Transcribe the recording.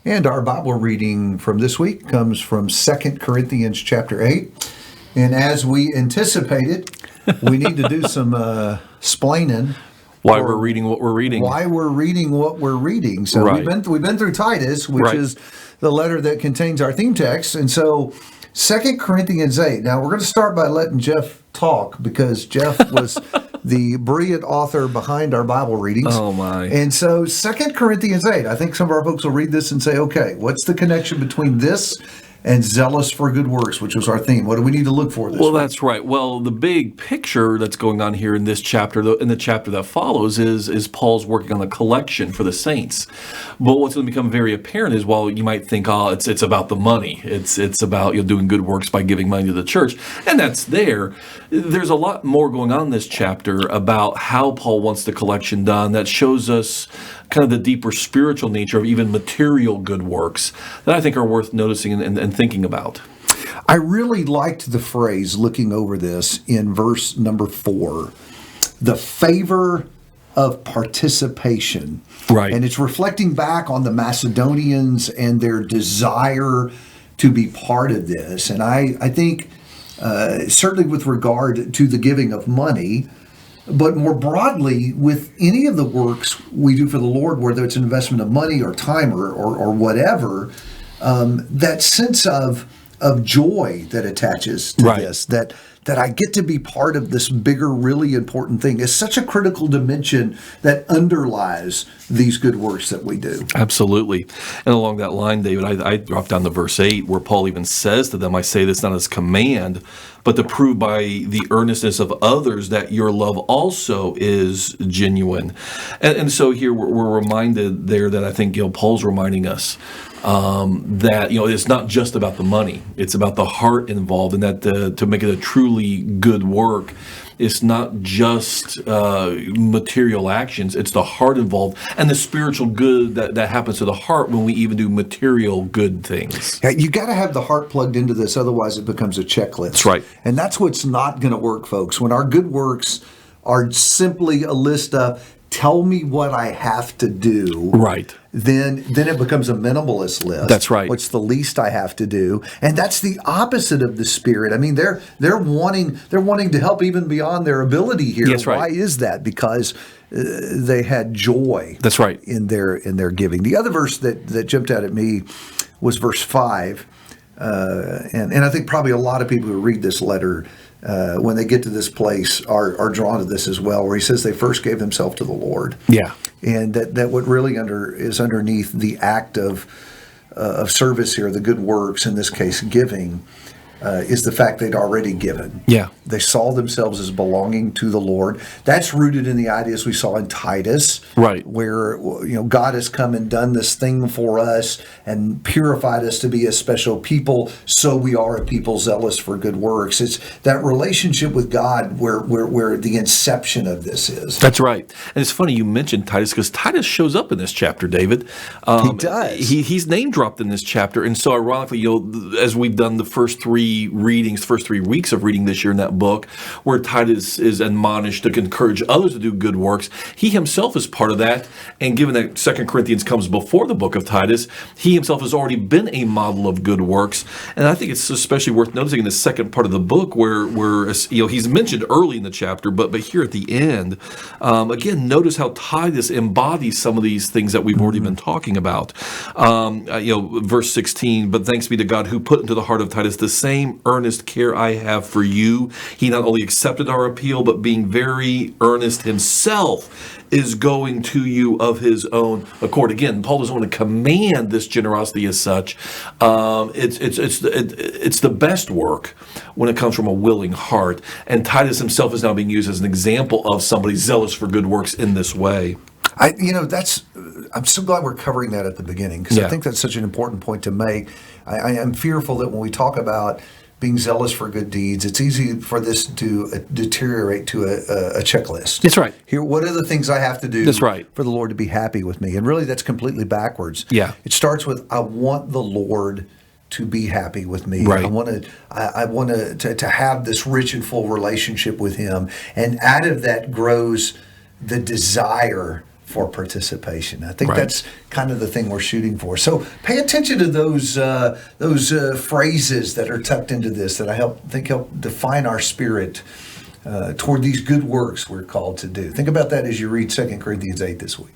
And our Bible reading from this week comes from 2 Corinthians chapter 8. And as we anticipated, we need to do some splaining. Why we're reading what we're reading. Why we're reading what we're reading. So Right. we've been through Titus, which is the letter that contains our theme text. And so 2 Corinthians 8. Now we're going to start by letting Jeff talk because Jeff was the brilliant author behind our Bible readings. Oh my. And so 2 Corinthians 8, I think some of our folks will read this and say, okay, what's the connection between this and zealous for good works, which was our theme? What do we need to look for this Well, week? that's right. Well, the big picture that's going on here in this chapter, in the chapter that follows, is Paul's working on the collection for the saints. But what's going to become very apparent is, while you might think, it's about the money. It's about doing good works by giving money to the church, and that's there. There's a lot more going on in this chapter about how Paul wants the collection done that shows us kind of the deeper spiritual nature of even material good works that I think are worth noticing and thinking about. I really liked the phrase, looking over this, in verse number 4, the favor of participation. Right. And it's reflecting back on the Macedonians and their desire to be part of this. And I think, certainly with regard to the giving of money, but more broadly, with any of the works we do for the Lord, whether it's an investment of money or time or whatever, that sense of joy that attaches to Right. this, that I get to be part of this bigger, really important thing, is such a critical dimension that underlies these good works that we do. Absolutely. And along that line, David, I dropped down to verse 8, where Paul even says to them, I say this not as command, but to prove by the earnestness of others that your love also is genuine. And so here we're reminded there that I think Paul's reminding us that it's not just about the money; it's about the heart involved, and that to make it a truly good work, it's not just material actions; it's the heart involved and the spiritual good that happens to the heart when we even do material good things. Yeah, you got to have the heart plugged into this, otherwise it becomes a checklist. That's right. And that's what's not going to work, folks. When our good works are simply a list of, tell me what I have to do. Right. Then it becomes a minimalist list. That's right. What's the least I have to do? And that's the opposite of the Spirit. I mean, they're wanting to help even beyond their ability here. That's right. Why is that? Because they had joy. That's right. In their giving. The other verse that jumped out at me was verse 5. And I think probably a lot of people who read this letter, when they get to this place, are drawn to this as well, where he says they first gave themselves to the Lord. Yeah. And that what really is underneath the act of service here, the good works, in this case giving, is the fact they'd already given. Yeah. They saw themselves as belonging to the Lord. That's rooted in the ideas we saw in Titus, Right. where God has come and done this thing for us and purified us to be a special people, so we are a people zealous for good works. It's that relationship with God where the inception of this is. That's right. And it's funny you mentioned Titus, because Titus shows up in this chapter, David. He does. He's name dropped in this chapter. And so ironically, as we've done the first three weeks of reading this year in that book, where Titus is admonished to encourage others to do good works, he himself is part of that. And given that 2 Corinthians comes before the book of Titus, he himself has already been a model of good works. And I think it's especially worth noticing in the second part of the book where he's mentioned early in the chapter, but here at the end, again, notice how Titus embodies some of these things that we've already been talking about. Verse 16, but thanks be to God who put into the heart of Titus the same earnest care I have for you. He not only accepted our appeal, but being very earnest himself is going to you of his own accord. Again, Paul doesn't want to command this generosity as such. It's the best work when it comes from a willing heart. And Titus himself is now being used as an example of somebody zealous for good works in this way. I'm so glad we're covering that at the beginning, because I think that's such an important point to make. I am fearful that when we talk about being zealous for good deeds, it's easy for this to deteriorate to a checklist. That's right. Here, what are the things I have to do That's right. for the Lord to be happy with me? And really, that's completely backwards. Yeah. It starts with, I want the Lord to be happy with me. Right. I want to have this rich and full relationship with Him. And out of that grows the desire for participation. I think Right. that's kind of the thing we're shooting for. So pay attention to those phrases that are tucked into this that I think help define our spirit toward these good works we're called to do. Think about that as you read 2 Corinthians 8 this week.